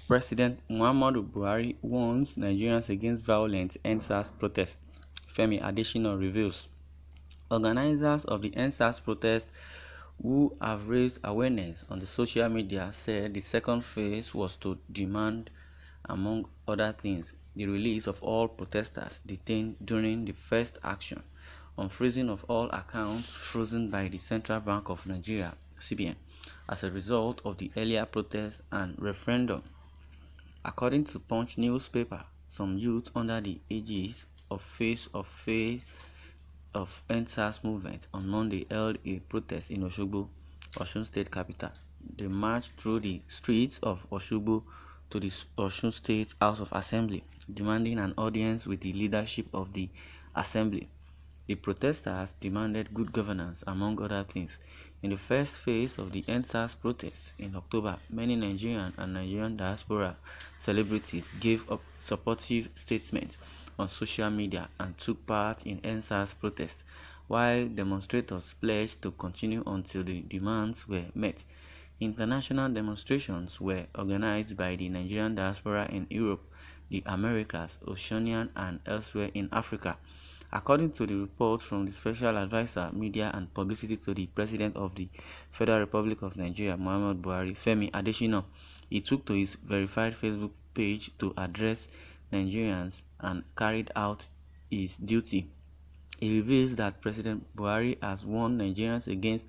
President Muhammadu Buhari warns Nigerians against violent EndSars protest. Femi Adeshina reveals. Organizers of the EndSars protest, who have raised awareness on the social media, said the second phase was to demand, among other things, the release of all protesters detained during the first action on freezing of all accounts frozen by the Central Bank of Nigeria (CBN) as a result of the earlier protest and referendum. According to Punch newspaper, some youth under the aegis of Face of EndSars movement on Monday held a protest in Osogbo, Osun State capital. They marched through the streets of Osogbo to the Osun State House of Assembly, demanding an audience with the leadership of the assembly. The protesters demanded good governance, among other things. In the first phase of the EndSars protests in October, many Nigerian and Nigerian diaspora celebrities gave up supportive statements on social media and took part in EndSars protests, while demonstrators pledged to continue until the demands were met. International demonstrations were organized by the Nigerian diaspora in Europe, the Americas, Oceania, and elsewhere in Africa. According to the report from the Special Advisor, Media and Publicity to the President of the Federal Republic of Nigeria, Muhammadu Buhari, Femi Adeshina, he took to his verified Facebook page to address Nigerians and carried out his duty. He reveals that President Buhari has warned Nigerians against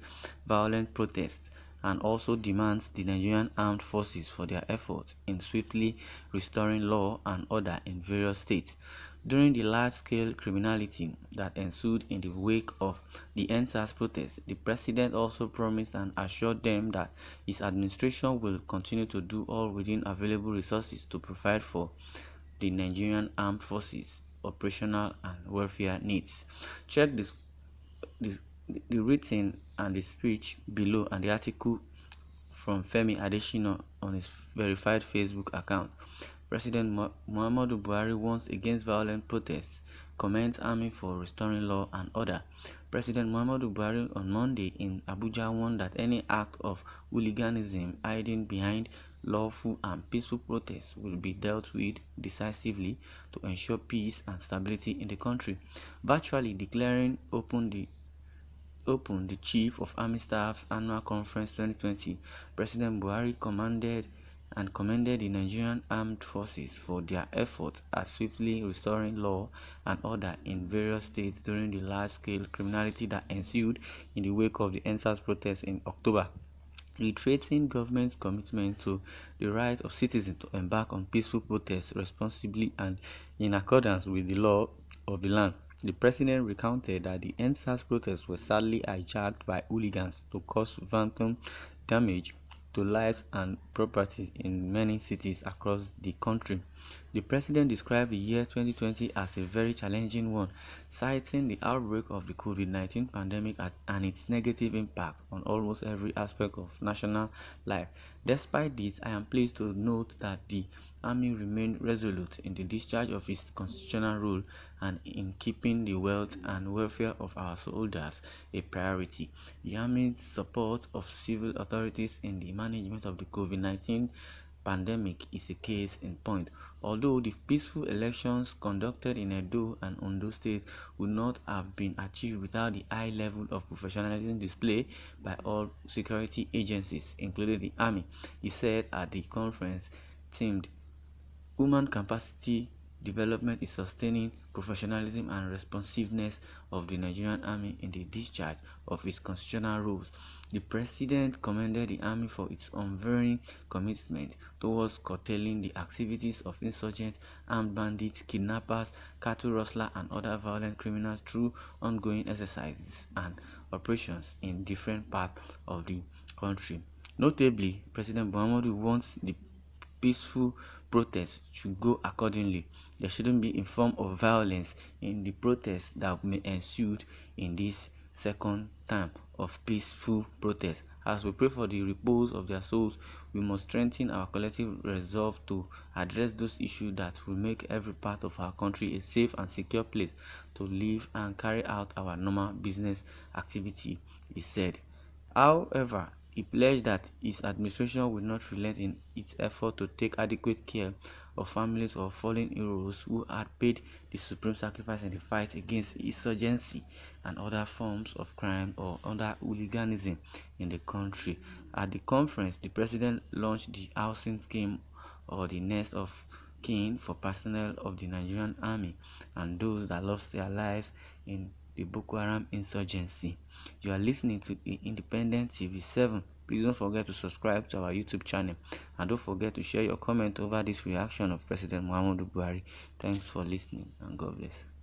violent protests and also demands the Nigerian armed forces for their efforts in swiftly restoring law and order in various states. During the large-scale criminality that ensued in the wake of the EndSars protests, the president also promised and assured them that his administration will continue to do all within available resources to provide for the Nigerian armed forces operational and welfare needs. Check the written and the speech below and the article from Femi Adeshina on his verified Facebook account. President Muhammadu Buhari warns against violent protests, commends army for restoring law and order. President Muhammadu Buhari on Monday in Abuja warned that any act of hooliganism hiding behind lawful and peaceful protests will be dealt with decisively to ensure peace and stability in the country, virtually declaring open the Chief of Army Staff's Annual Conference 2020. President Buhari commended the Nigerian Armed Forces for their efforts at swiftly restoring law and order in various states during the large-scale criminality that ensued in the wake of the EndSars protests in October, reiterating government's commitment to the right of citizens to embark on peaceful protests responsibly and in accordance with the law of the land. The president recounted that the EndSars protests were sadly hijacked by hooligans to cause phantom damage to lives and property in many cities across the country. The president described the year 2020 as a very challenging one, citing the outbreak of the COVID-19 pandemic and its negative impact on almost every aspect of national life. Despite this, I am pleased to note that the army remained resolute in the discharge of its constitutional role and in keeping the wealth and welfare of our soldiers a priority. The army's support of civil authorities in the management of the COVID-19 pandemic is a case in point. Although the peaceful elections conducted in Edo and Ondo State would not have been achieved without the high level of professionalism displayed by all security agencies, including the army, he said at the conference themed Human Capacity Development is Sustaining Professionalism and Responsiveness of the Nigerian Army in the Discharge of its Constitutional Roles. The President commended the Army for its unwavering commitment towards curtailing the activities of insurgents, armed bandits, kidnappers, cattle rustlers, and other violent criminals through ongoing exercises and operations in different parts of the country. Notably, President Muhammadu wants the peaceful protests should go accordingly. There shouldn't be a form of violence in the protests that may ensue in this second time of peaceful protest. As we pray for the repose of their souls, we must strengthen our collective resolve to address those issues that will make every part of our country a safe and secure place to live and carry out our normal business activity, he said. However, He pledged that his administration will not relent in its effort to take adequate care of families of fallen heroes who had paid the supreme sacrifice in the fight against insurgency and other forms of crime or under hooliganism in the country. At the conference, the president launched the housing scheme or the nest of kin for personnel of the Nigerian army and those that lost their lives in the Boko Haram insurgency. You are listening to the Independent TV 7. Please don't forget to subscribe to our YouTube channel and don't forget to share your comment over this reaction of President Muhammadu Buhari. Thanks for listening and God bless.